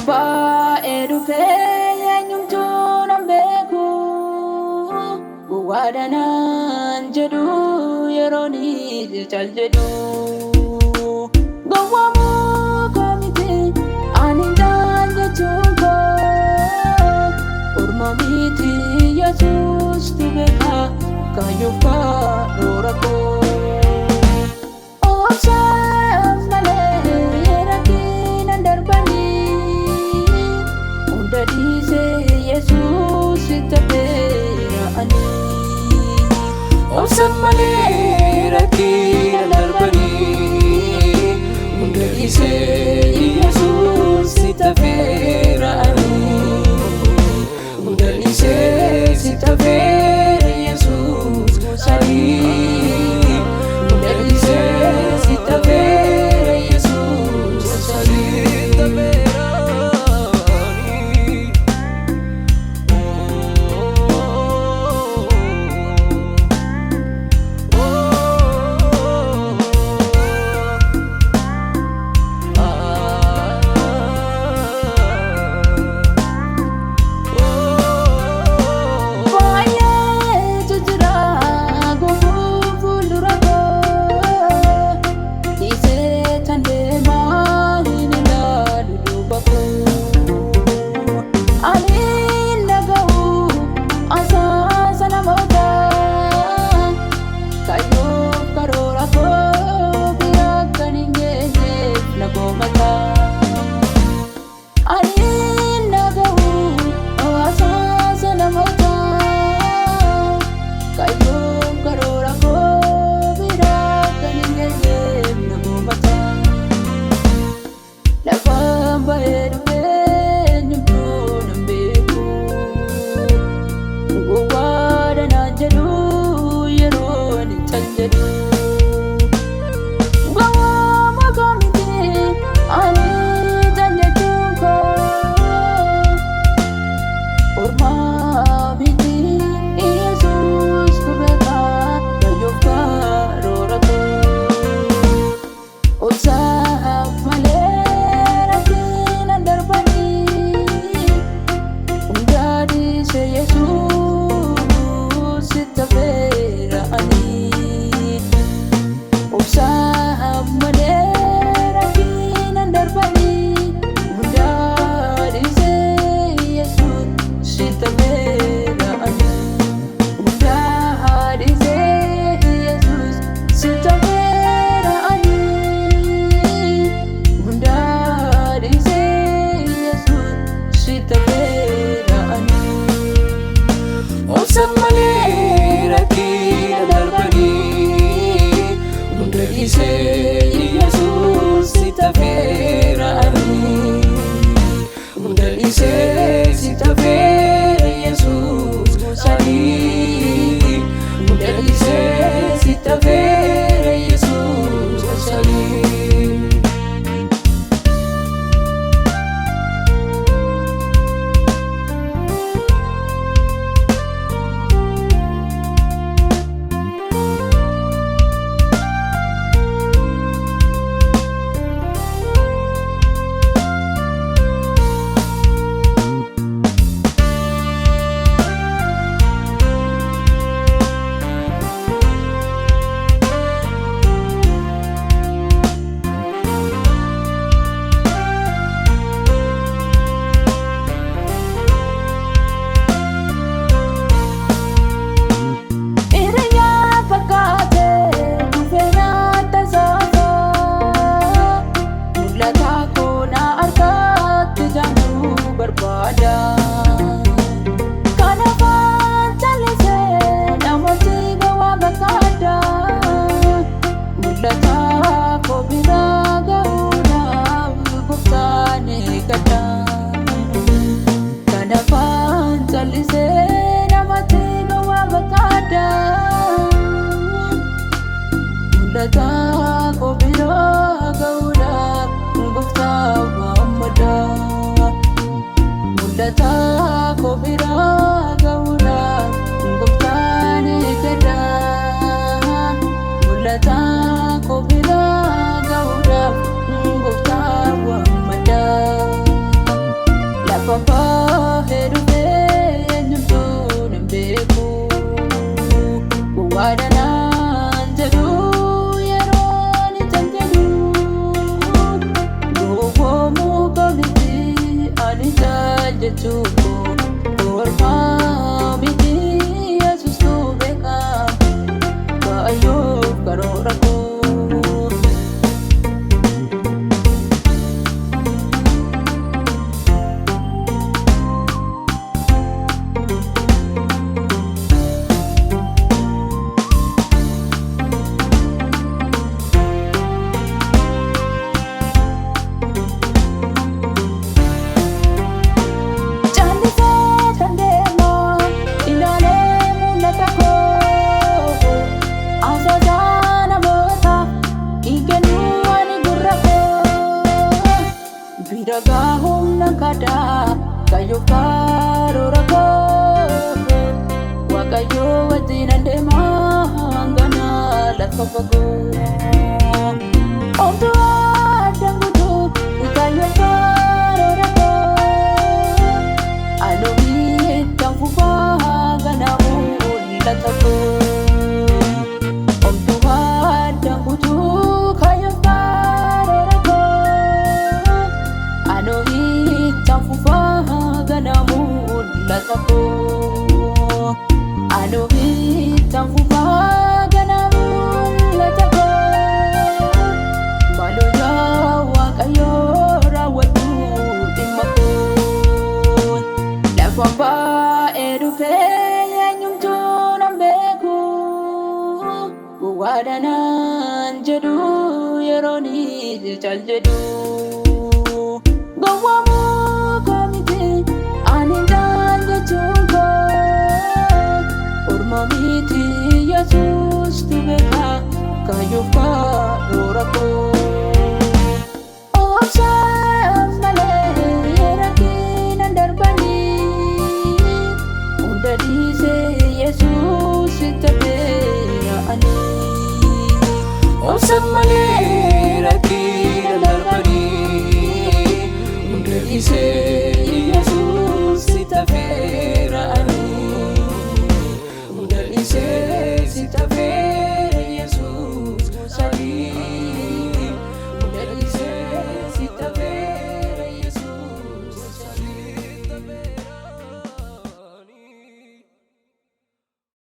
Baay'ee dhufee eenyumtuu nan beeku gowwaadhanaan jedhu yerooni cal jedhu gowwaamuu koo miti ani taal jechuun koo orma miti Yesuustu beeka kaayyoo karoora koo. Obsaaf malee rakkina darbanii hunda dhiisee Yesuus itti hafeera ani. Obsaaf malee rakkina darbanii hunda dhiisee Yesuus itti hafeera ani. Hunda dhiisee itti hafeera Yesuus ani. Hunda dhiisee itti hafeera Yesuus ani. waaqayyoof karoora koo. Biragaa humna gadaa kayyoof karoora koo. Waaqayyoo wajjin adeemaa hangana lafa fagoo. Omtuu addaan guutuu kayyoof karoora koo. Aloobii ittaan fufaa ganaa mul'ata koo. Omtuu addaan guutuu kayyoof karoora koo. Aloobii ittaan fufaa ganaa mul'ata koo. Aloobii ittaan fufaa ganaa mul'ata koo. Maaloo yaa Waaqayyoo raawwadhu dhimma koo. Lafaan baay'ee dhufee eenyumtuu nan beeku. Gowwaadhaan jedhu yerooni caal jedhu. Gowwaamuu koo miti ani caal jechuun koo. Orma miti Yesuustu beeka kayyoof karoora koo. Obsaan malee rakkina darbanii. Hunda dhiisee Yesuusitti fe'anii. Obsaan malee rakkina darbanii hunda dhiisee